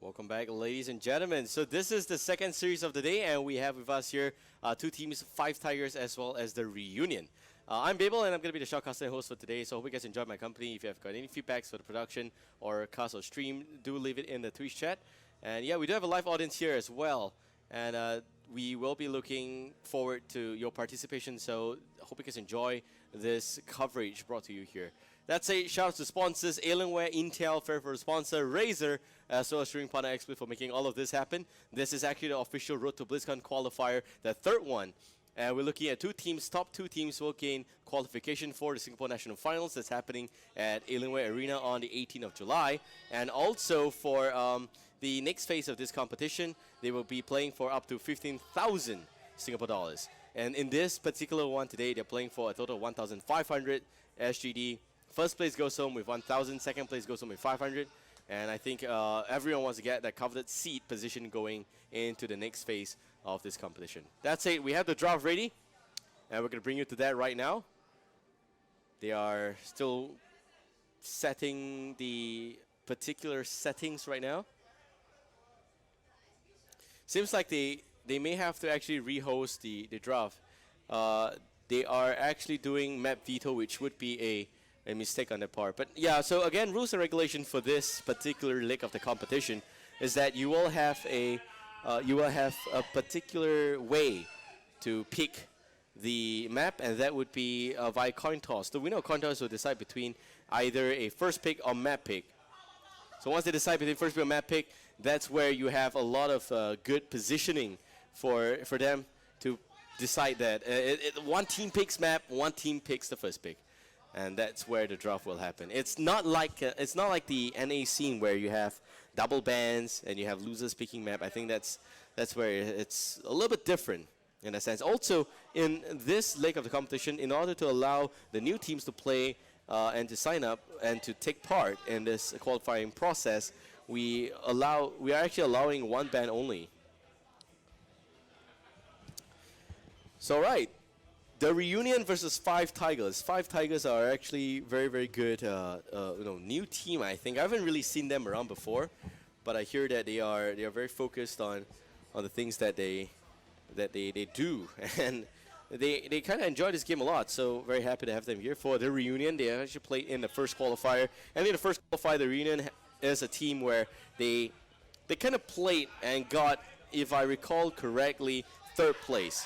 Welcome back, ladies and gentlemen. So this is the second series of the day, and we have with us here two teams, Five Tigers, as well as the Reunion. I'm Babel, and I'm going to be the shoutcaster and host for today. So I hope you guys enjoyed my company. If you have got any feedbacks for the production or cast or stream, do leave it in the Twitch chat. And yeah, we do have a live audience here as well. And we will be looking forward to your participation. So I hope you guys enjoy this coverage brought to you here. That's a shout out to sponsors, Alienware, Intel, fair for sponsor, Razer, as well as streaming partner Expert for making all of this happen. This is actually the official Road to Blizzcon qualifier, the third one. And we're looking at two teams. Top two teams will gain qualification for the Singapore National Finals that's happening at Alienware Arena on the 18th of July. And also for the next phase of this competition, they will be playing for up to 15,000 Singapore dollars. And in this particular one today, they're playing for a total of 1,500 SGD. First place goes home with 1,000, second place goes home with 500. And I think everyone wants to get that coveted seat position going into the next phase of this competition. That's it. We have the draft ready, and we're going to bring you to that right now. They are still setting the particular settings right now. Seems like they may have to actually rehost the draft. They are actually doing map veto, which would be a mistake on their part. But yeah, so again, rules and regulation for this particular leg of the competition is that you will have a particular way to pick the map, and that would be via coin toss. The winner of coin toss will decide between either a first pick or map pick. So once they decide between first pick or map pick, that's where you have a lot of good positioning for them to decide that. One team picks map, one team picks the first pick. And that's where the draft will happen. It's not like the NA scene where you have double bans and you have losers picking map. I think that's where it's a little bit different in a sense. Also, in this leg of the competition, in order to allow the new teams to play and to sign up and to take part in this qualifying process, we are actually allowing one ban only. So right. The Reunion versus Five Tigers. Five Tigers are actually very, very good, new team. I think I haven't really seen them around before, but I hear that they are very focused on the things that they do, and they kind of enjoy this game a lot. So very happy to have them here for the Reunion. They actually played in the first qualifier, and in the first qualifier, the Reunion is a team where they kind of played and got, if I recall correctly, third place.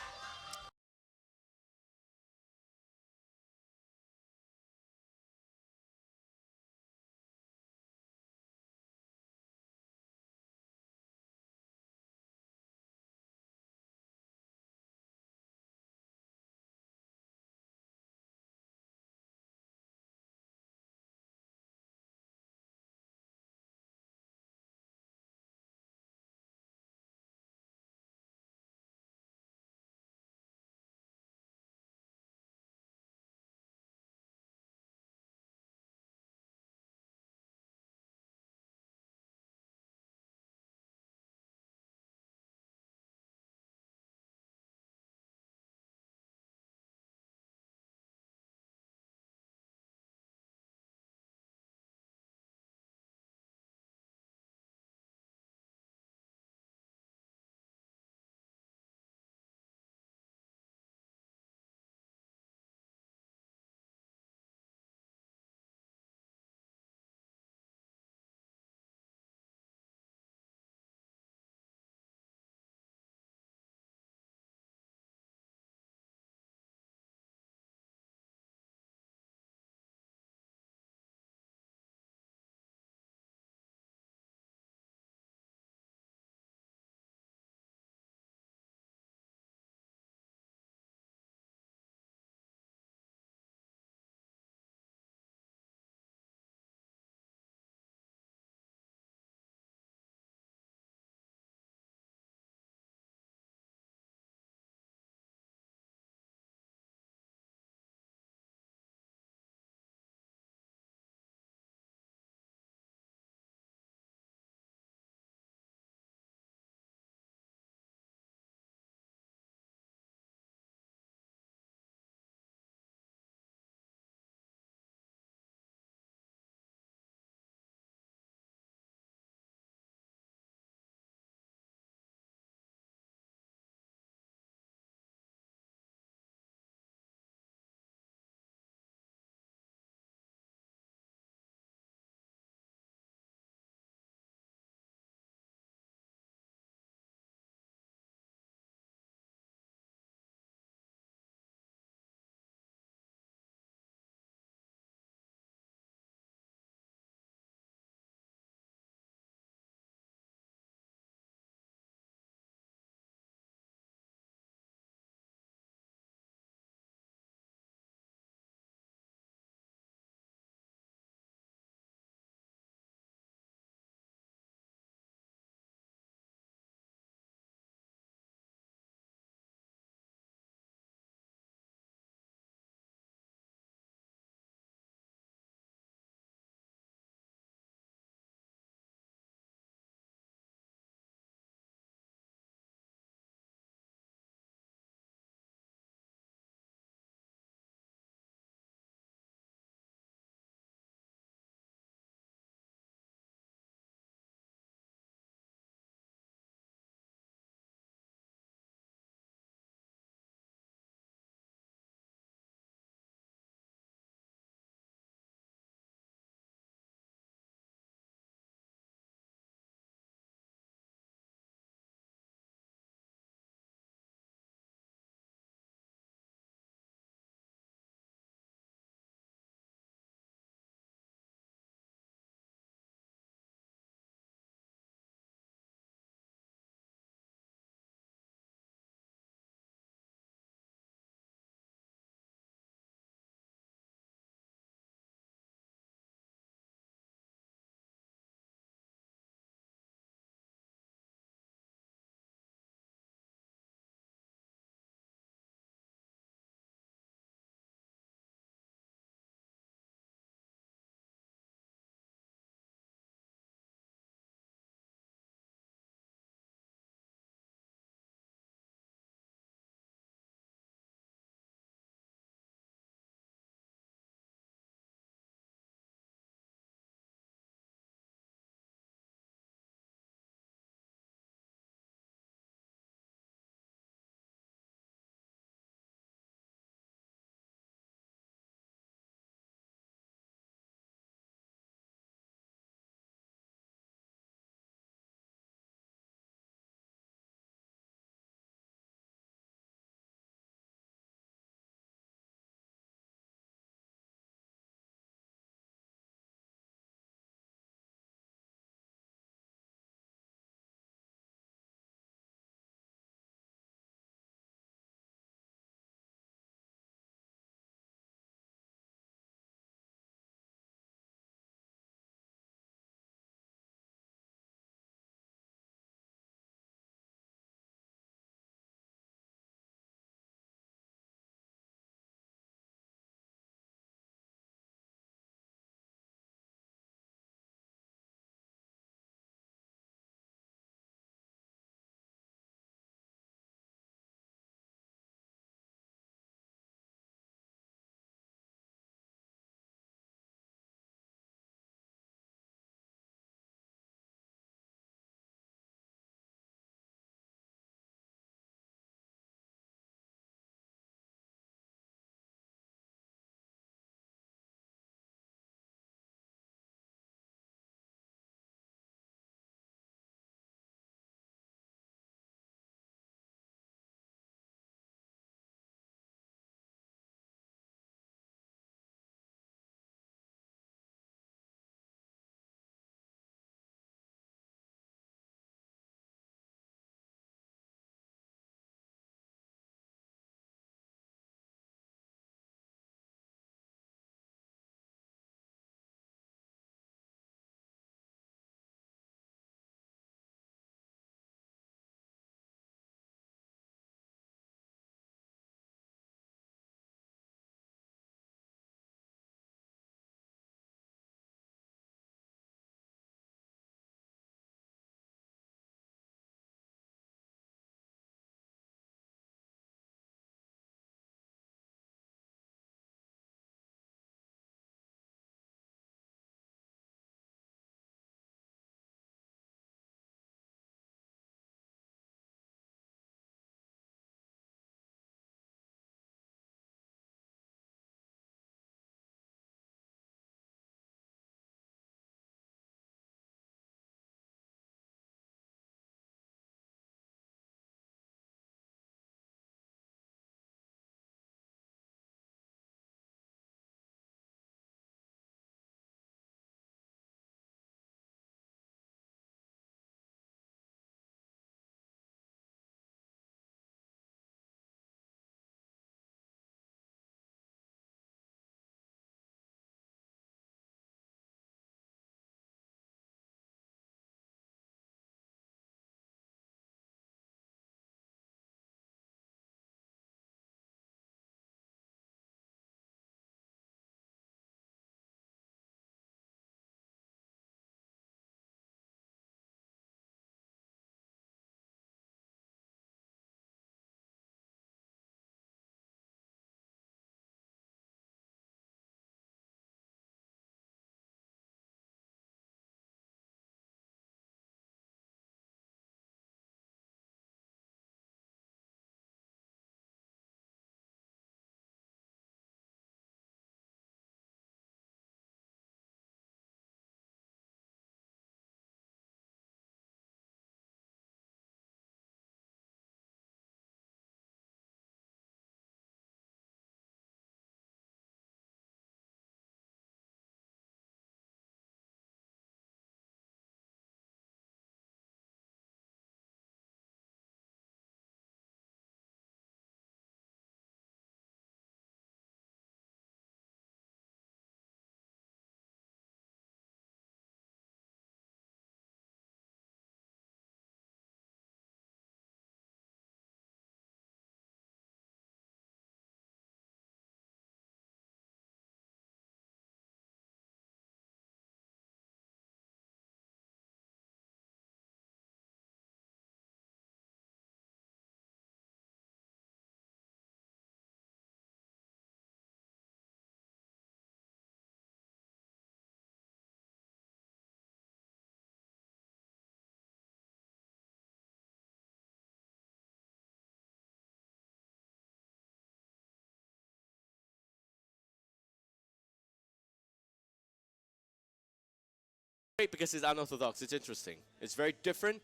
great because it's unorthodox. It's interesting. It's very different.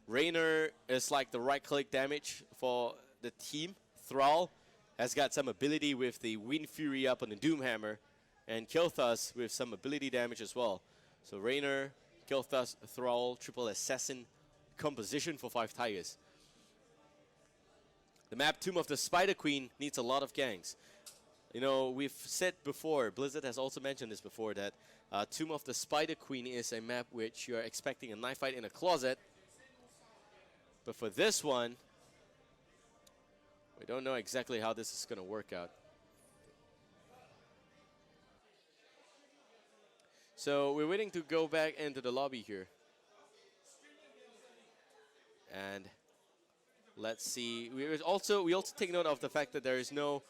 Raynor is like the right-click damage for the team. Thrall has got some ability with the Wind Fury up on the Doomhammer, and Kilthus with some ability damage as well. So Raynor, Kilthus, Thrall, triple assassin composition for 5 Tigers. The map Tomb of the Spider Queen needs a lot of ganks. You know, we've said before, Blizzard has also mentioned this before, that Tomb of the Spider Queen is a map which you're expecting a knife fight in a closet. But for this one, we don't know exactly how this is going to work out. So we're waiting to go back into the lobby here. And let's see. We also take note of the fact that there is no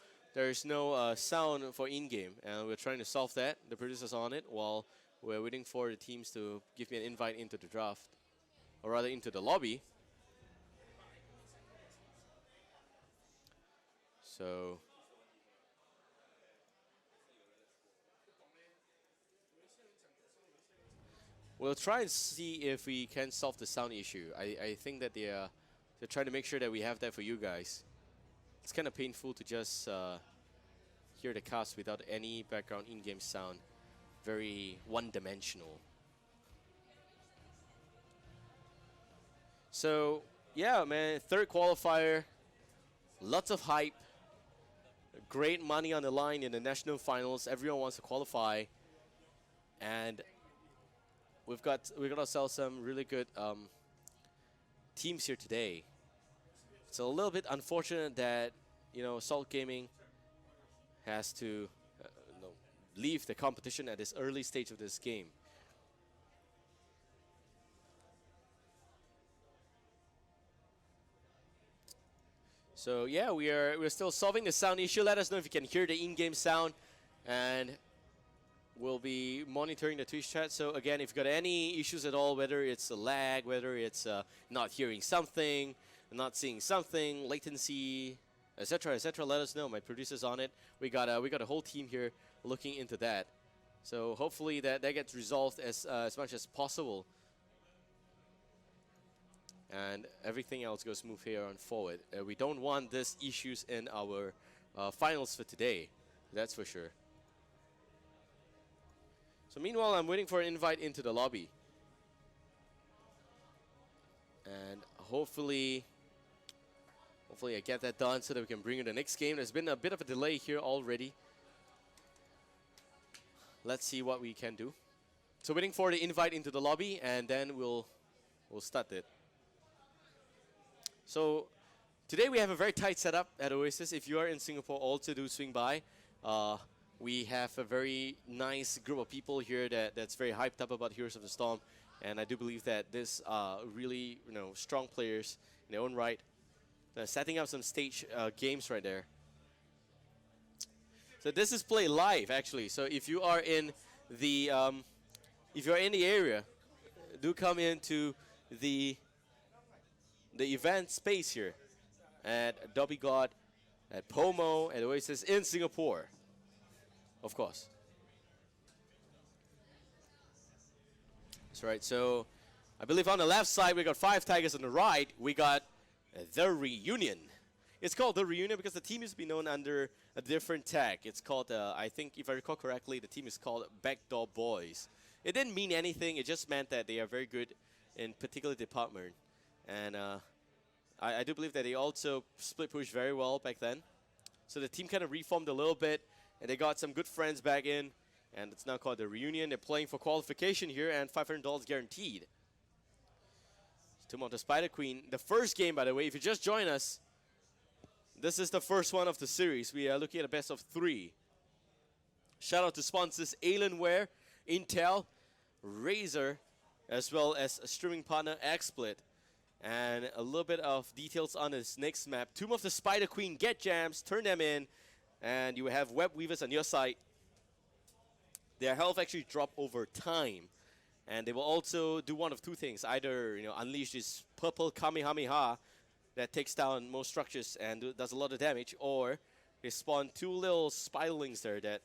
sound for in-game, and we're trying to solve that. The producer's on it while we're waiting for the teams to give me an invite into the draft, or rather into the lobby. So we'll try and see if we can solve the sound issue. I think that they're trying to make sure that we have that for you guys. It's kind of painful to just hear the cast without any background in-game sound. Very one-dimensional. So yeah, man, third qualifier, lots of hype, great money on the line in the national finals. Everyone wants to qualify, and we're gonna sell some really good teams here today. It's a little bit unfortunate that, you know, Salt Gaming has to leave the competition at this early stage of this game. So yeah, we're still solving the sound issue. Let us know if you can hear the in-game sound, and we'll be monitoring the Twitch chat. So again, if you've got any issues at all, whether it's a lag, whether it's not hearing something, not seeing something, latency, etc., etc., let us know. My producer's on it. We got a whole team here looking into that. So hopefully that gets resolved as much as possible, and everything else goes smooth here on forward. We don't want these issues in our finals for today. That's for sure. So meanwhile, I'm waiting for an invite into the lobby, and hopefully I get that done so that we can bring in the next game. There's been a bit of a delay here already. Let's see what we can do. So waiting for the invite into the lobby, and then we'll start it. So today we have a very tight setup at Oasis. If you are in Singapore, also do swing by. We have a very nice group of people here that's very hyped up about Heroes of the Storm, and I do believe that this are really, you know, strong players in their own right. They're setting up some stage games right there. So this is play live actually. So if you are in the area, do come into the event space here at Dobby God, at Pomo, at Oasis in Singapore, of course. That's right. So I believe on the left side we got 5 Tigers, on the right we got the Reunion. It's called the Reunion because the team used to be known under a different tag. It's called, I think if I recall correctly, the team is called Backdoor Boys. It didn't mean anything. It just meant that they are very good in particular department. And I do believe that they also split push very well back then. So the team kind of reformed a little bit, and they got some good friends back in, and it's now called the Reunion. They're playing for qualification here, and $500 guaranteed. Tomb of the Spider Queen. The first game, by the way, if you just join us, this is the first one of the series. We are looking at a best of 3. Shout out to sponsors Alienware, Intel, Razer, as well as a streaming partner XSplit. And a little bit of details on this next map. Tomb of the Spider Queen, get jams, turn them in, and you have web weavers on your side. Their health actually drop over time, and they will also do one of 2 things: either, you know, unleash this purple Kamehameha that takes down most structures and does a lot of damage, or they spawn 2 little spiderlings there that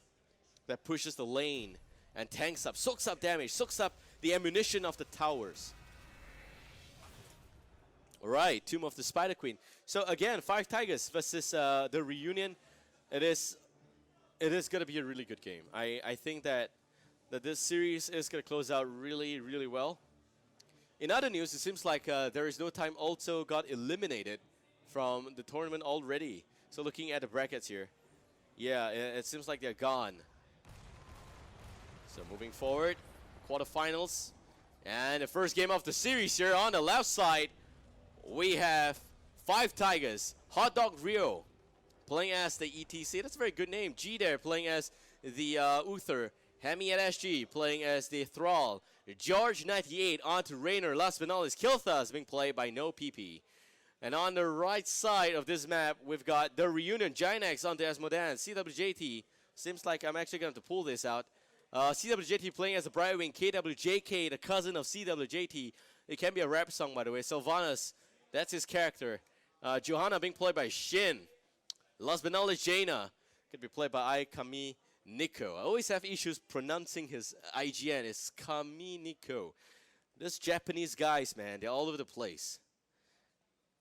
pushes the lane and tanks up, soaks up damage, soaks up the ammunition of the towers. All right, Tomb of the Spider Queen. So again, 5 Tigers versus the Reunion. It is going to be a really good game. I think that this series is going to close out really, really well. In other news, it seems like There Is No Time also got eliminated from the tournament already. So looking at the brackets here, yeah, it seems like they're gone. So moving forward, quarterfinals, and the first game of the series here on the left side, we have 5 Tigers, Hot Dog Rio playing as the ETC. That's a very good name. G there playing as the Uther. Hemi at SG playing as the Thrall. George 98 on to Rainer. Last but not least, Kilthas being played by No PP. And on the right side of this map, we've got the Reunion. Gynax on to Asmodan. CWJT. Seems like I'm actually going to pull this out. CWJT playing as the Brightwing. KWJK, the cousin of CWJT. It can be a rap song, by the way. Sylvanas, that's his character. Johanna being played by Shin. Last but not least, Jaina. Could be played by Aikami Nico. I always have issues pronouncing his IGN. It's Kami Nico. These Japanese guys, man, they're all over the place.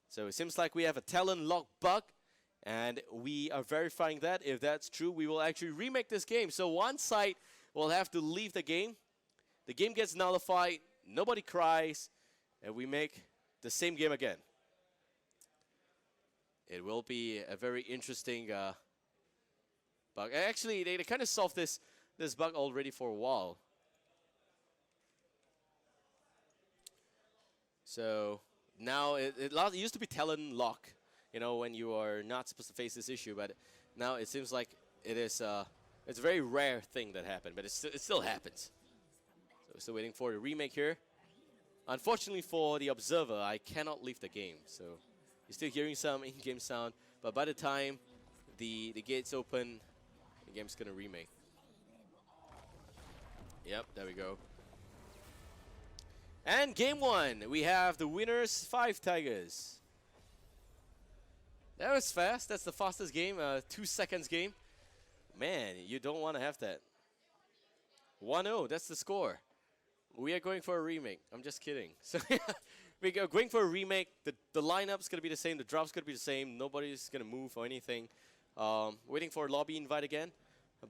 So it seems like we have a talent lock bug, and we are verifying that. If that's true, we will actually remake this game. So one side will have to leave the game. The game gets nullified. Nobody cries, and we make the same game again. It will be a very interesting bug. Actually, they kind of solved this bug already for a while. So now it used to be talent lock, you know, when you are not supposed to face this issue, but now it seems like it is it's a very rare thing that happened, but it still happens. So we're still waiting for the remake here. Unfortunately for the observer, I cannot leave the game, so you're still hearing some in-game sound, but by the time the gates open, the game's gonna remake. Yep, there we go. And game 1, we have the winners, 5 Tigers. That was fast. That's the fastest game, 2 seconds game. Man, you don't want to have that. 1-0, that's the score. We are going for a remake. I'm just kidding. So we are going for a remake. The lineup's going to be the same. The drop's going to be the same. Nobody's going to move or anything. Waiting for a lobby invite again.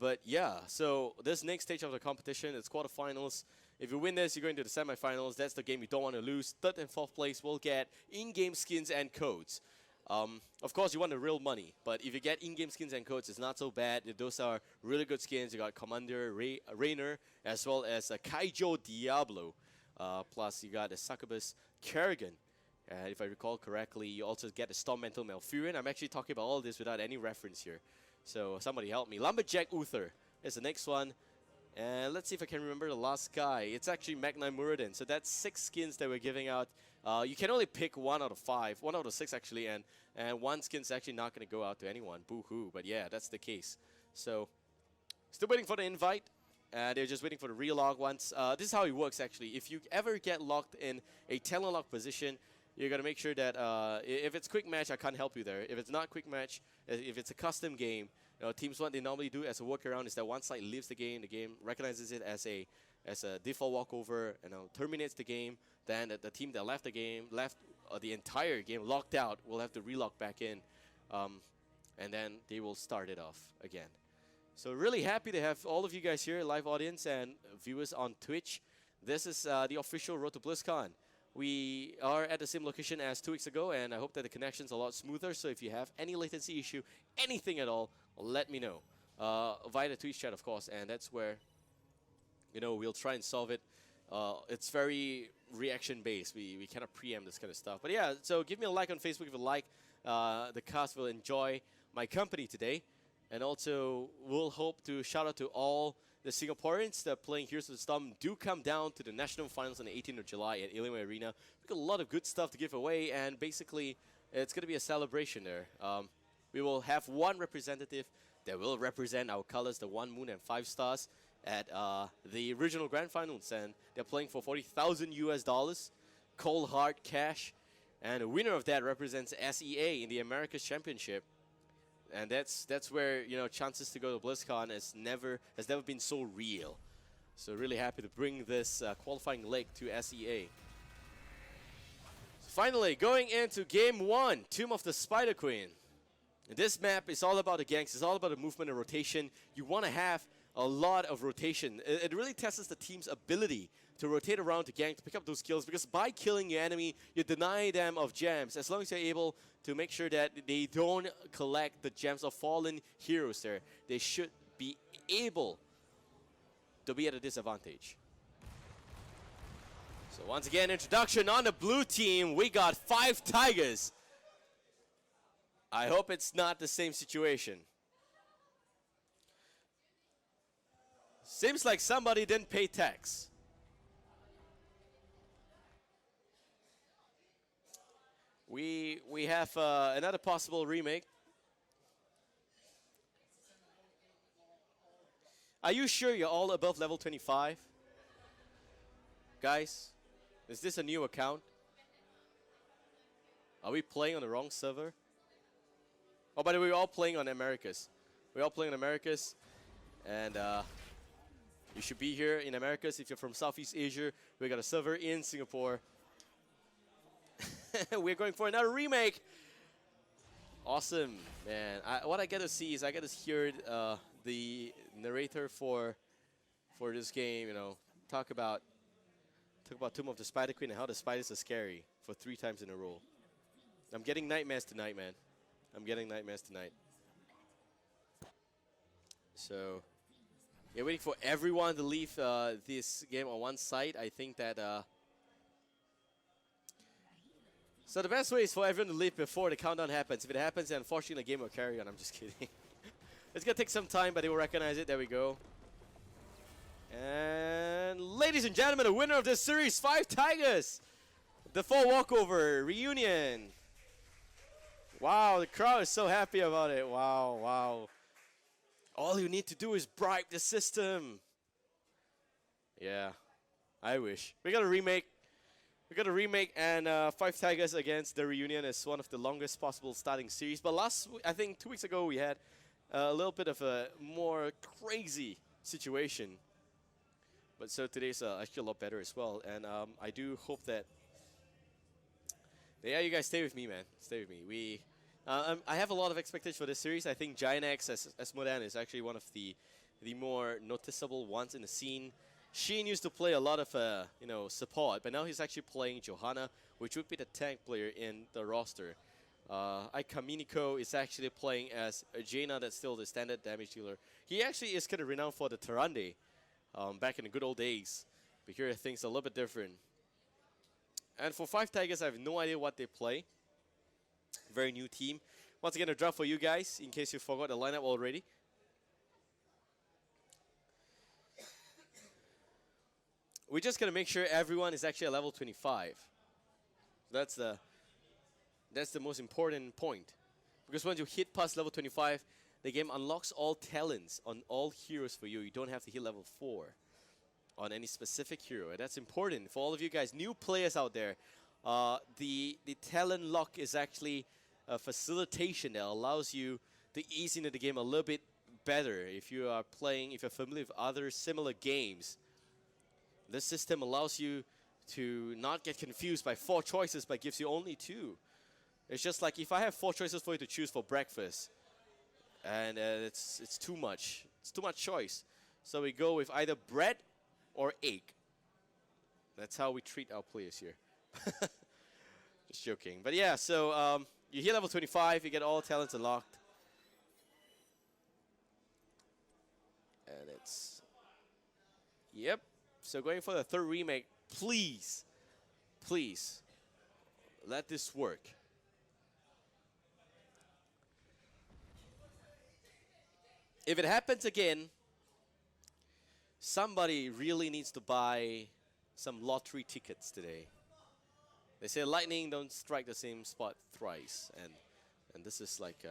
But yeah, so this next stage of the competition, it's quarterfinals. If you win this, you're going to the semifinals. That's the game you don't want to lose. 3rd and 4th place will get in-game skins and codes. Of course, you want the real money, but if you get in-game skins and codes, it's not so bad. Those are really good skins. You got Commander Rainer, as well as Kaijo Diablo. Plus, you got a Succubus Kerrigan. If I recall correctly, you also get a Storm Mental Malfurion. I'm actually talking about all this without any reference here. So somebody help me. Lumberjack Uther is the next one. And let's see if I can remember the last guy. It's actually Magnite Muradin. So that's 6 skins that we're giving out. You can only pick 1 out of 5. 1 out of 6 actually. And one skin's actually not going to go out to anyone. Boo-hoo. But yeah, that's the case. So still waiting for the invite. They're just waiting for the relog once. This is how it works actually. If you ever get locked in a talent lock position, you're going to make sure that if it's quick match, I can't help you there. If it's not quick match, if it's a custom game, teams, what they normally do as a workaround is that one side leaves the game recognizes it as a default walkover, and terminates the game. Then the team that left the game, the entire game locked out, will have to relock back in, and then they will start it off again. So really happy to have all of you guys here, live audience and viewers on Twitch. This is the official Road to Blizzcon. We are at the same location as 2 weeks ago, and I hope that the connection's a lot smoother. So if you have any latency issue, anything at all, let me know via the Twitch chat, of course, and that's where we'll try and solve it. It's very reaction based. We cannot preempt this kind of stuff. But yeah, so give me a like on Facebook if you like. The cast will enjoy my company today, and also we'll hope to shout out to all the Singaporeans that are playing Heroes of the Storm. Do come down to the national finals on the 18th of July at Illinois Arena. We've got a lot of good stuff to give away, and basically it's going to be a celebration there. We will have one representative that will represent our colors, the 1 Moon and 5 Stars, at the regional grand finals, and they're playing for $40,000 cold hard cash, and the winner of that represents SEA in the Americas Championship. And that's where chances to go to BlizzCon has never been so real. So really happy to bring this qualifying leg to SEA. So finally, going into game 1, Tomb of the Spider Queen. This map is all about the ganks. It's all about the movement and rotation. You want to have a lot of rotation. It really tests the team's ability to rotate around to gank, to pick up those kills, because by killing your enemy, you deny them of gems. As long as you're able to make sure that they don't collect the gems of fallen heroes there, they should be able to be at a disadvantage. So once again, introduction on the blue team. We got 5 Tigers. I hope it's not the same situation. Seems like somebody didn't pay tax. We have another possible remake. Are you sure you're all above level 25? Guys, is this a new account? Are we playing on the wrong server? Oh, by the way, we're all playing on Americas. We're all playing on Americas. And you should be here in Americas. If you're from Southeast Asia, we got a server in Singapore. We're going for another remake. Awesome, man. What I get to see is I get to hear the narrator for this game, you know, talk about Tomb of the Spider Queen and how the spiders are scary for 3 times in a row. I'm getting nightmares tonight, man. I'm getting nightmares tonight. So, yeah, waiting for everyone to leave this game on one side. I think that. So the best way is for everyone to leave before the countdown happens. If it happens, then unfortunately the game will carry on. I'm just kidding. It's gonna take some time, but they will recognize it. There we go. And ladies and gentlemen, the winner of this series, 5 Tigers. The 4 walkover reunion. Wow, the crowd is so happy about it. Wow, wow. All you need to do is bribe the system. Yeah, I wish. We got a remake. We got a remake, and 5 Tigers against the reunion is one of the longest possible starting series. But I think 2 weeks ago, we had a little bit of a more crazy situation. But so today's actually a lot better as well. And I do hope that, yeah, you guys stay with me, man. Stay with me. I have a lot of expectations for this series. I think Giant X as Modan is actually one of the more noticeable ones in the scene. Sheen used to play a lot of support, but now he's actually playing Johanna, which would be the tank player in the roster. Kaminiko is actually playing as Jaina, that's still the standard damage dealer. He actually is kind of renowned for the Tarande back in the good old days. But here things are a little bit different. And for 5 Tigers, I have no idea what they play. Very new team. Once again, a draft for you guys, in case you forgot the lineup already. We're just going to make sure everyone is actually at level 25. That's the most important point. Because once you hit past level 25, the game unlocks all talents on all heroes for you. You don't have to hit level 4 on any specific hero. And that's important for all of you guys, new players out there. The talent lock is actually a facilitation that allows you to ease into the game a little bit better. If you're familiar with other similar games, this system allows you to not get confused by 4 choices, but gives you only 2. It's just like if I have 4 choices for you to choose for breakfast, and it's too much. It's too much choice. So we go with either bread or egg. That's how we treat our players here. Just joking. But yeah, so you hit level 25, you get all talents unlocked. And it's... Yep. So going for the 3rd remake, please, let this work. If it happens again, somebody really needs to buy some lottery tickets today. They say lightning don't strike the same spot thrice, and this is like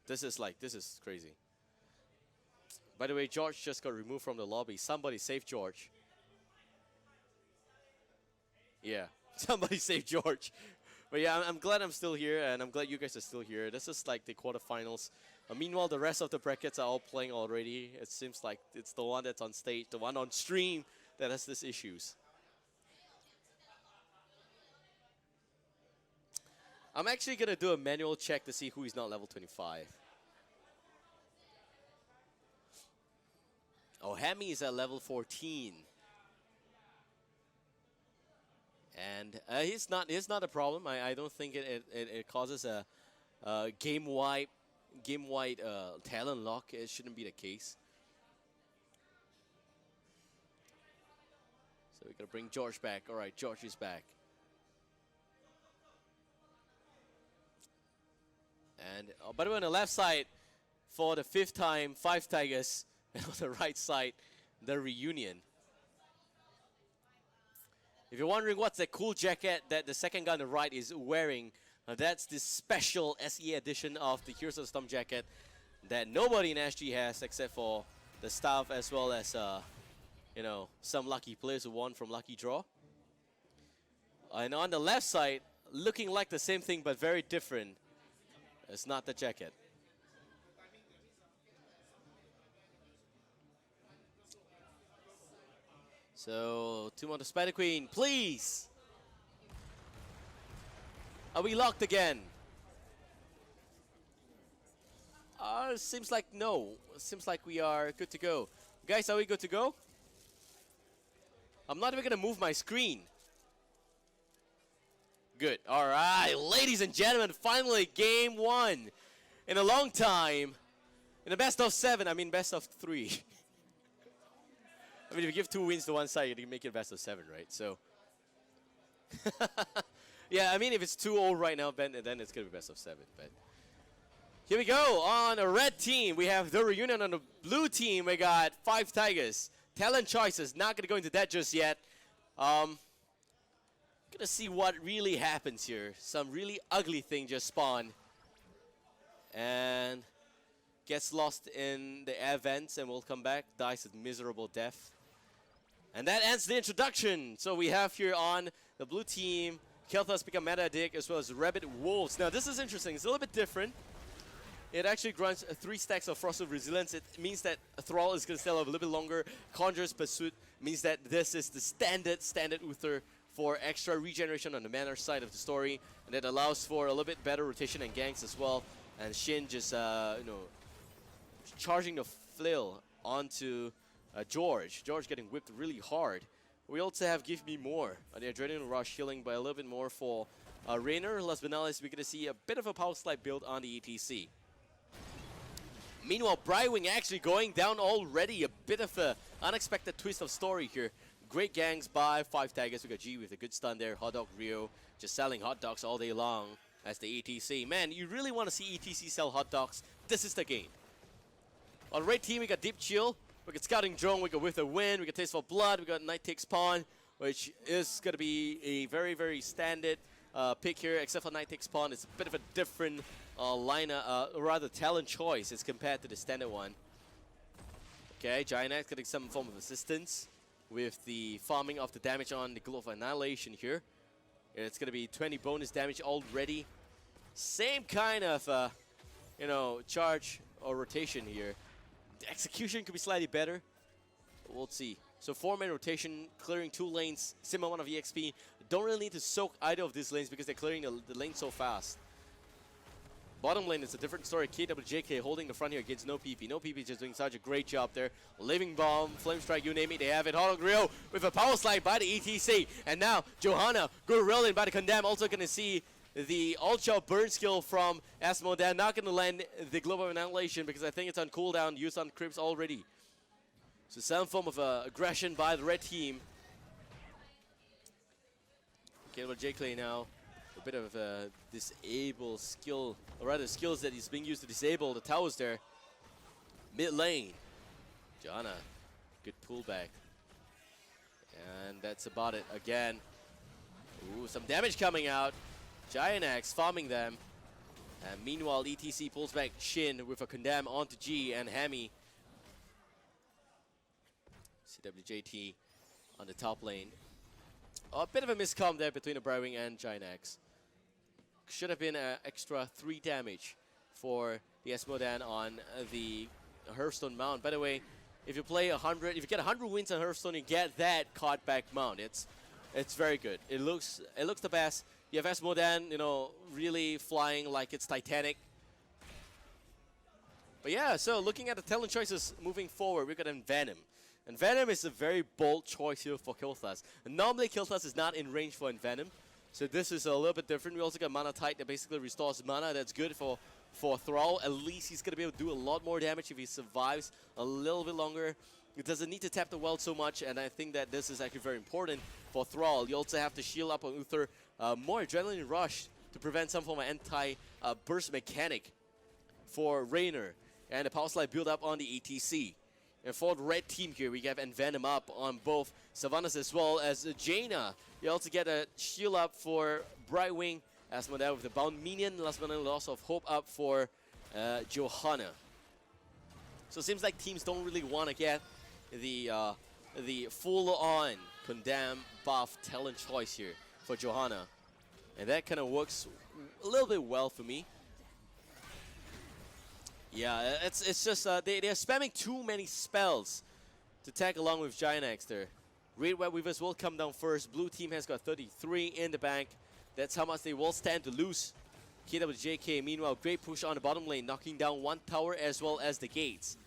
this is crazy. By the way, George just got removed from the lobby. Somebody save George. Yeah, somebody save George. But yeah, I'm glad I'm still here, and I'm glad you guys are still here. This is like the quarterfinals Meanwhile, the rest of the brackets are all playing already. It seems like it's the one that's on stage, the one on stream that has these issues. I'm actually going to do a manual check to see who is not level 25. Oh, Hammy is at level 14. And he's not a problem. I don't think it causes a game-wide talent lock. It shouldn't be the case. So we're going to bring George back. All right, George is back. And by the way, on the left side, for the 5th time, 5 Tigers. And on the right side, the reunion. If you're wondering what's that cool jacket that the second guy on the right is wearing, that's the special SE edition of the Heroes of the Storm jacket that nobody in SG has except for the staff as well as, you know, some lucky players who won from Lucky Draw. And on the left side, looking like the same thing but very different, it's not the jacket. So, 2 more to Spider Queen, please! Are we locked again? Seems like no. Seems like we are good to go. Guys, are we good to go? I'm not even gonna move my screen. Good. Alright, ladies and gentlemen, finally game 1 in a long time. In a best of 7, I mean best of 3. I mean, if you give 2 wins to one side, you can make it best of 7, right? So, yeah, I mean, if it's 2-0 right now, then it's going to be best of 7. But here we go. On a red team, we have the reunion. On the blue team, we got 5 Tigers. Talent choices. Not going to go into that just yet. Going to see what really happens here. Some really ugly thing just spawned. And gets lost in the air vents and will come back. Dies a miserable death. And that ends the introduction. So we have here on the blue team, Kelthas become Meta Dick as well as Rabbit Wolves. Now this is interesting. It's a little bit different. It actually grants 3 stacks of Frost of Resilience. It means that Thrall is going to stay alive a little bit longer. Conjurer's Pursuit means that this is the standard Uther for extra regeneration on the mana side of the story. And that allows for a little bit better rotation and ganks as well. And Shin just, you know, charging the flail onto George. George getting whipped really hard. We also have Give Me More. The Adrenaline Rush healing by a little bit more for Raynor. Las Banales, we're going to see a bit of a power slide build on the ETC. Meanwhile, Brywing actually going down already. A bit of an unexpected twist of story here. Great gangs by 5 Tigers. We got G with a good stun there. Hot Dog Rio just selling hot dogs all day long as the ETC. Man, you really want to see ETC sell hot dogs. This is the game. On the red team, we got Deep Chill. We got Scouting Drone, we got With the Wind, we got Taste for Blood, we got Night Takes Pawn, which is going to be a very, very standard pick here, except for Night Takes Pawn. It's a bit of a different rather talent choice as compared to the standard one. Okay, Giant Axe getting some form of assistance with the farming of the damage on the Glow of Annihilation here. It's going to be 20 bonus damage already. Same kind of, you know, charge or rotation here. The execution could be slightly better. We'll see. So 4-man rotation, clearing 2 lanes, similar amount of EXP. Don't really need to soak either of these lanes because they're clearing the lane so fast. Bottom lane is a different story. KWJK holding the front here against No PP. No PP just doing such a great job there. Living Bomb, Flame Strike, you name it, they have it. Hollow Grill with a power slide by the ETC. And now Johanna, good rolling by the Condemn. Also going to see the Ultra Burn skill from Asmo. They're not going to land the Global Annihilation because I think it's on cooldown, used on Crips already. So some form of aggression by the red team. KWJK now. A bit of a disable skill, or rather skills that is being used to disable the towers there. Mid lane, Jana, good pullback. And that's about it again. Ooh, some damage coming out. Giant Axe farming them. And meanwhile, ETC pulls back Shin with a Condemn onto G and Hammy. CWJT on the top lane. A bit of a miscom there between the Brywing and Giant Axe. Should have been an extra 3 damage for the Esmodan on the Hearthstone mount. By the way, if you play 100, if you get 100 wins on Hearthstone, you get that card back mount. It's very good. It looks the best. You have Esmodan, you know, really flying like it's Titanic. But yeah, so looking at the talent choices moving forward, we've got Envenom. And Venom is a very bold choice here for Kilthas. Normally, Kilthas is not in range for Envenom, so this is a little bit different. We also got Mana Tide that basically restores mana. That's good for Thrall. At least he's going to be able to do a lot more damage if he survives a little bit longer. It doesn't need to tap the well so much, and I think that this is actually very important for Thrall. You also have to shield up on Uther. More Adrenaline Rush to prevent some form of anti-burst mechanic for Raynor. And the Power Slide build up on the ATC. And for the red team here, we have Envenom up on both Sylvanas as well as Jaina. You also get a shield up for Brightwing, Asmodee with the Bound Minion. Last but not least, of Hope up for Johanna. So it seems like teams don't really want to get the full-on Condemn buff talent choice here for Johanna. And that kind of works a little bit well for me. Yeah, it's just they're spamming too many spells to tag along with Giant there. Red Web Weavers will come down first. Blue team has got 33 in the bank. That's how much they will stand to lose. KWJK, meanwhile, great push on the bottom lane, knocking down one tower as well as the gates.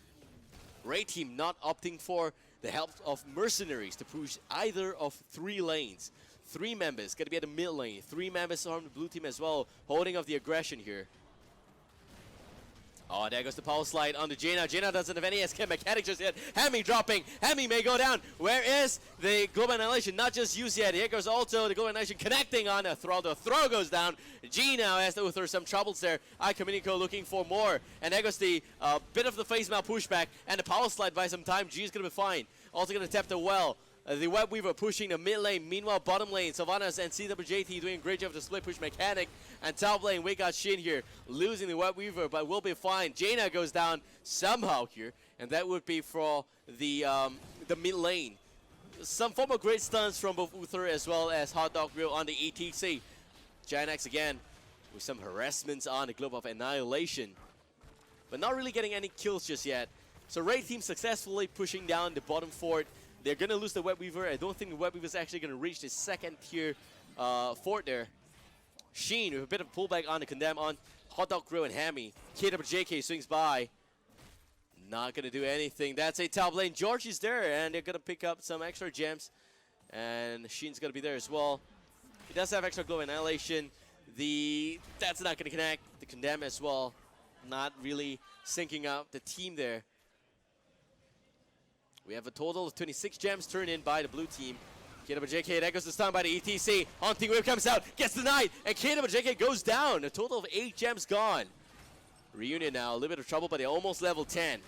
Red team not opting for the help of mercenaries to push either of 3 lanes. 3 members going to be at the mid lane. 3 members on the blue team as well, holding off the aggression here. Oh, there goes the Power Slide on the Jaina. Jaina doesn't have any escape mechanic just yet. Hemi dropping. Hemi may go down. Where is the Global Annihilation? Not just used yet. Here goes also the Global Annihilation connecting on a Thrall. The throw goes down. Jaina has to go through some troubles there. Communico looking for more. And there goes the bit of the face mount pushback. And the Power Slide by some time. G is going to be fine. Also going to tap the well. The Web Weaver pushing the mid lane. Meanwhile, bottom lane, Sylvanas and CWJT doing a great job of the split push mechanic. And top lane, we got Shin here losing the Web Weaver, but will be fine. Jaina goes down somehow here, and that would be for the mid lane. Some form of great stuns from both Uther as well as Hot Dog Grill on the ETC. Giant again with some harassments on the Globe of Annihilation, but not really getting any kills just yet. So Raid team successfully pushing down the bottom fort. They're going to lose the Web Weaver. I don't think the Web Weaver is actually going to reach the second tier fort there. Sheen with a bit of pullback on the Condemn on Hot Dog Grill and Hammy. KWJK swings by. Not going to do anything. That's a top lane. George is there, and they're going to pick up some extra gems. And Sheen's going to be there as well. He does have extra Glow Annihilation. That's not going to connect. The Condemn as well. Not really syncing up the team there. We have a total of 26 gems turned in by the blue team. KWJK, that goes the stun by the ETC. Haunting Wave comes out, gets denied, and KWJK goes down. A total of 8 gems gone. Reunion now, a little bit of trouble, but they're almost level 10.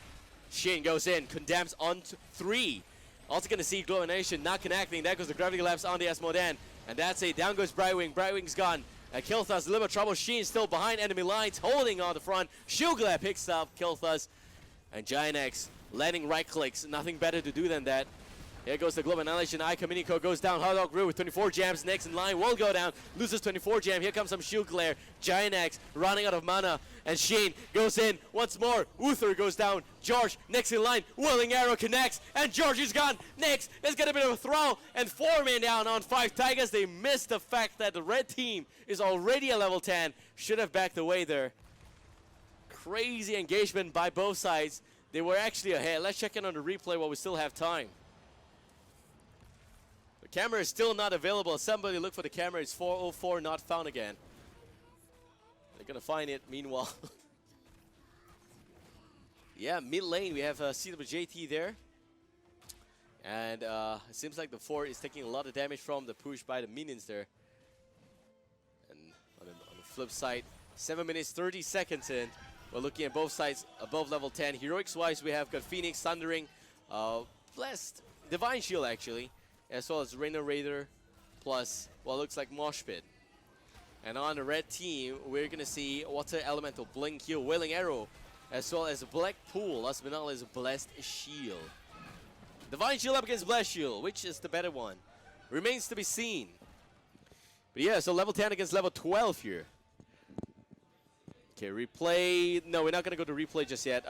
Shin goes in, condemns on 3. Also going to see Glow Nation not connecting. That goes the Gravity Collapse on the Asmodan. And that's it. Down goes Brightwing. Brightwing's gone. Kilthas, a little bit of trouble. Sheen still behind enemy lines, holding on the front. Shugla picks up Kilthas. And Giant X landing right clicks. Nothing better to do than that. Here goes the Global Annihilation. Communico goes down. Hot Dog Grill with 24 gems. Next in line will go down. Loses 24 gem. Here comes some Shield Glare. Giant X running out of mana. And Sheen goes in once more. Uther goes down. George next in line. Whirling Arrow connects. And George is gone. Next is going to be a throw. And 4 men down on 5 Tigers. They missed the fact that the red team is already a level 10. Should have backed away there. Crazy engagement by both sides. They were actually ahead. Let's check in on the replay while we still have time. The camera is still not available. Somebody look for the camera. It's 404 not found again. They're going to find it meanwhile. Yeah, mid lane we have CWJT there. And it seems like the fort is taking a lot of damage from the push by the minions there. And on the flip side, 7 minutes 30 seconds in. We're looking at both sides above level 10. Heroics-wise, we have got Phoenix, Thundering, Blessed, Divine Shield actually, as well as Raynor Raider, plus what looks like Mosh Pit. And on the red team, we're going to see Water Elemental, Blink Heal, Wailing Arrow, as well as Black Pool, last but not least, Blessed Shield. Divine Shield up against Blessed Shield, which is the better one? Remains to be seen. But yeah, so level 10 against level 12 here. Okay, replay. No, we're not going to go to replay just yet.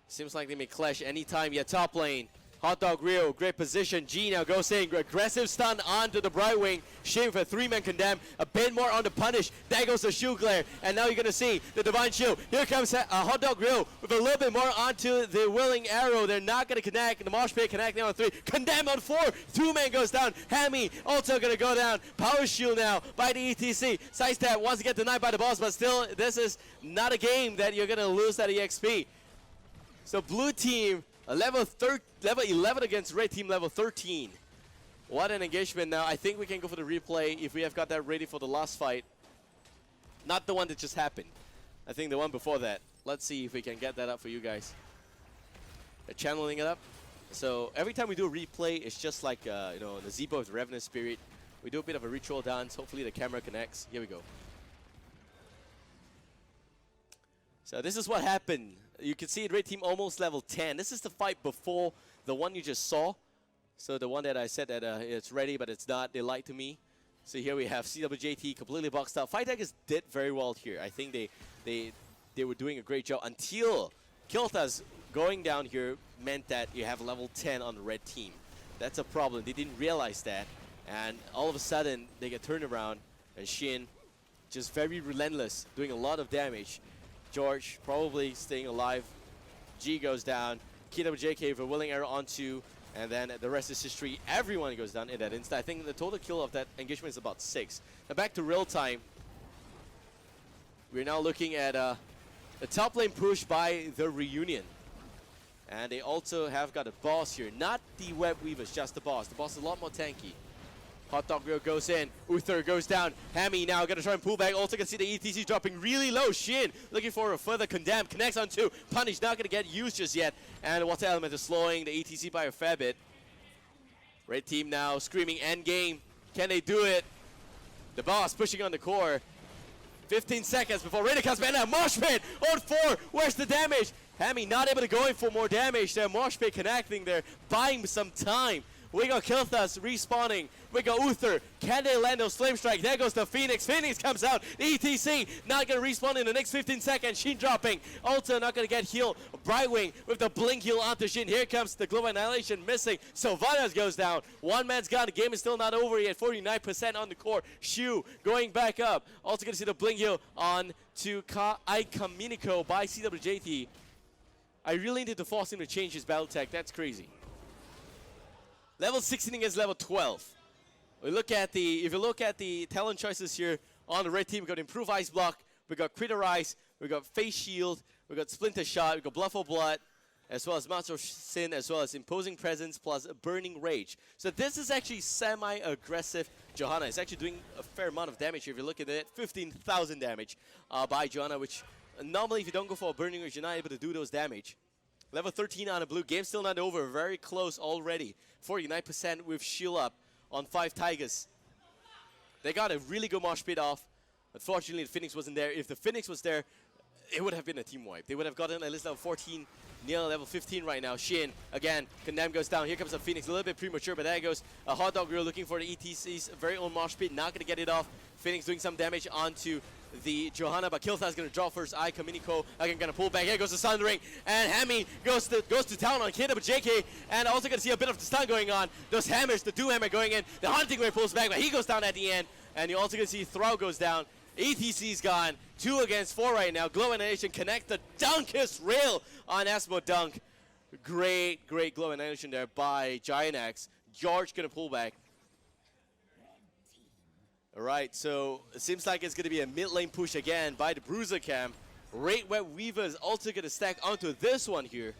Seems like they may clash anytime. Yeah, top lane. Hot Dog Rio, great position. G now goes in. Aggressive stun onto the Brightwing. Shin for 3-man condemn. A bit more on the punish. There goes the Shield Glare. And now you're going to see the Divine Shield. Here comes Hot Dog Rio with a little bit more onto the Willing Arrow. They're not going to connect. The Mosh Pit connecting on 3. Condemn on 4. 2-man goes down. Hammy also going to go down. Power Shield now by the ETC. Sidestep wants to get denied by the boss, but still, this is not a game that you're going to lose that EXP. So blue team, level 11 against red team level 13. What an engagement now. I think we can go for the replay if we have got that ready for the last fight. Not the one that just happened. I think the one before that. Let's see if we can get that up for you guys. They're channeling it up. So every time we do a replay, it's just like you know, the Zebo of the Revenant Spirit. We do a bit of a ritual dance. Hopefully the camera connects. Here we go. So this is what happened. You can see red team almost level 10. This is the fight before the one you just saw. So the one that I said that it's ready, but it's not. They lied to me. So here we have CWJT completely boxed out. Fight Tigers did very well here. I think they were doing a great job until Kilthas going down here meant that you have level 10 on the red team. That's a problem. They didn't realize that. And all of a sudden, they get turned around. And Shin, just very relentless, doing a lot of damage. George probably staying alive. G goes down. KWJK with a Willing Arrow on 2. And then the rest is history. Everyone goes down in that instant. I think the total kill of that engagement is about 6. Now back to real time. We're now looking at a top lane push by the Reunion. And they also have got a boss here. Not the Web Weavers, just the boss. The boss is a lot more tanky. Hot Dog Grill goes in. Uther goes down. Hammy now going to try and pull back. Also can see the ETC dropping really low. Shin looking for a further condemn. Connects on 2. Punish not going to get used just yet. And the Water Element is slowing the ETC by a fair bit. Red team now screaming end game. Can they do it? The boss pushing on the core. 15 seconds before Raider comes back now. Mosh Pit on 4. Where's the damage? Hammy not able to go in for more damage there. Mosh Pit connecting there. Buying some time. We got Kilthas respawning. We got Uther. Can they land those Flame Strike? There goes the Phoenix. Phoenix comes out. ETC not going to respawn in the next 15 seconds. Shin dropping. Ulta not going to get healed. Brightwing with the blink heal onto Shin. Here comes the Global Annihilation missing. Sylvanas goes down. One man's gone. The game is still not over yet. 49% on the core. Shu going back up. Also going to see the blink heal on to Ikaminiko by CWJT. I really need to force him to change his battle tech. That's crazy. Level 16 against level 12. If you look at the talent choices here on the red team, we got Improve Ice Block, we got Criterize, we got Face Shield, we got Splinter Shot, we got Bluff of Blood, as well as Master of Sin, as well as Imposing Presence plus Burning Rage. So this is actually semi-aggressive Johanna. It's actually doing a fair amount of damage here. If you look at it, 15,000 damage by Johanna, which normally if you don't go for a Burning Rage, you're not able to do those damage. Level 13 on a blue. Game still not over. Very close already. 49% with shield up on 5 Tigers. They got a really good mosh pit off. Unfortunately, the Phoenix wasn't there. If the Phoenix was there, it would have been a team wipe. They would have gotten at least level 14, near level 15 right now. Shin, again, Condemn goes down. Here comes a Phoenix. A little bit premature, but there goes a Hot Dog Grill looking for the ETC's very own mosh pit. Not going to get it off. Phoenix doing some damage onto the Johanna, but Kilthas going to draw first. Kaminiko again going to pull back. Here goes the Sundering, and Hammy goes to town on KWJK, and also going to see a bit of the stun going on. Those hammers, the Doom Hammer going in. The Hunting Ray pulls back, but he goes down at the end, and you're also going to see Throw goes down. ETC's gone. 2 against 4 right now. Glow Annihilation connect the Dunkest rail on Asmo Dunk. Great Glow Annihilation there by Giant Axe. George going to pull back. Alright, so it seems like it's going to be a mid lane push again by the Bruiser Cam. Great Web Weavers also going to stack onto this one here.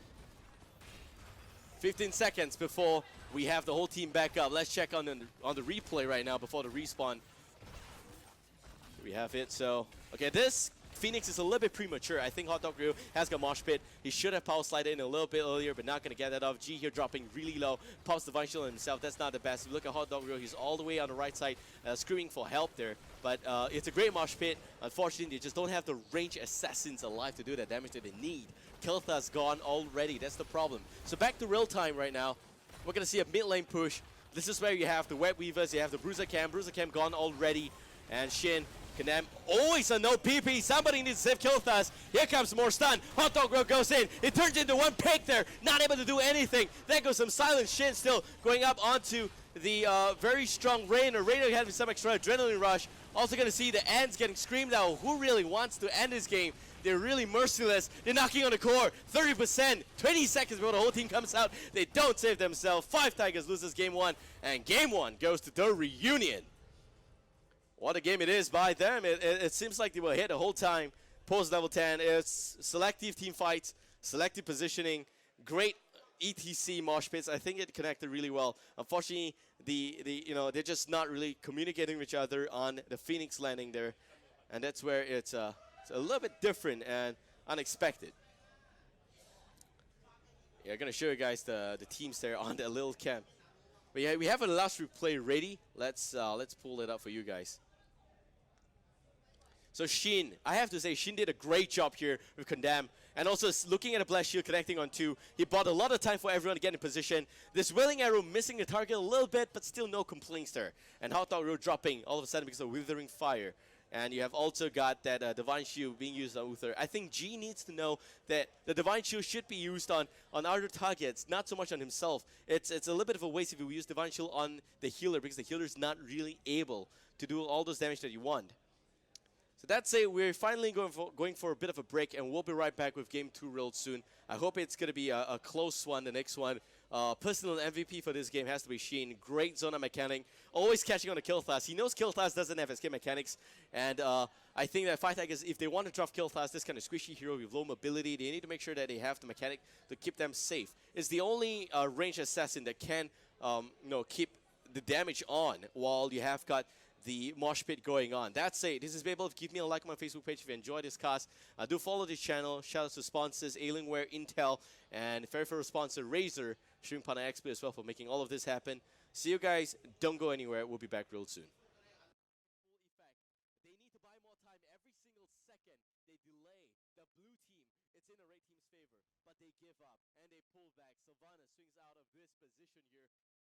15 seconds before we have the whole team back up. Let's check on the replay right now before the respawn. We have it, so okay, this Phoenix is a little bit premature. I think Hot Dog Grill has got Mosh Pit. He should have power slided in a little bit earlier, but not going to get that off. G here dropping really low. Pops the Divine Shield on himself. That's not the best. If you look at Hot Dog Grill, he's all the way on the right side, screaming for help there. But it's a great Mosh Pit. Unfortunately, they just don't have the range assassins alive to do that damage that they need. Kilthas gone already. That's the problem. So back to real time right now. We're going to see a mid lane push. This is where you have the Web Weavers. You have the Bruiser Cam. Bruiser Cam gone already. And Shin Condemn always a no PP. Somebody needs to save Killthas. Here comes more stun. Hot Dog Road goes in. It turns into one pick there. Not able to do anything. There goes some silent shit still going up onto the very strong Rainer. Rainer having some extra adrenaline rush. Also going to see the ends getting screamed out. Who really wants to end this game? They're really merciless. They're knocking on the core. 30%. 20 seconds before the whole team comes out. They don't save themselves. 5 Tigers loses game 1. And game 1 goes to the reunion. What a game it is by them. It seems like they were here the whole time. Post level 10. It's selective team fights, selective positioning, great ETC mosh pits. I think it connected really well. Unfortunately, they're just not really communicating with each other on the Phoenix landing there, and that's where it's a little bit different and unexpected. Yeah, I'm gonna show you guys the teams there on the little camp. But yeah, we have a last replay ready. Let's pull it up for you guys. So Shin, I have to say, Shin did a great job here with Condemn. And also looking at a blast shield connecting on 2, he bought a lot of time for everyone to get in position. This Wailing Arrow missing the target a little bit, but still no complaints there. And Hot Dog Road dropping all of a sudden because of Withering Fire. And you have also got that Divine Shield being used on Uther. I think G needs to know that the Divine Shield should be used on other targets, not so much on himself. It's a little bit of a waste if you use Divine Shield on the healer, because the healer is not really able to do all those damage that you want. So that's it. We're finally going for a bit of a break, and we'll be right back with Game 2 real soon. I hope it's going to be a close one, the next one. Personal MVP for this game has to be Sheen. Great zona mechanic. Always catching on the Killthas. He knows Killthas doesn't have escape mechanics. And I think that 5 Tigers, if they want to draft Killthas, this kind of squishy hero with low mobility, they need to make sure that they have the mechanic to keep them safe. It's the only ranged assassin that can keep the damage on while you have got the mosh pit going on. That's it. This is Babel. Give me a like on my Facebook page if you enjoyed this cast. Do follow this channel. Shout out to sponsors Alienware, Intel, and favorite sponsor Razer, Shrimp Pana Expo as well for making all of this happen. See you guys. Don't go anywhere. We'll be back real soon.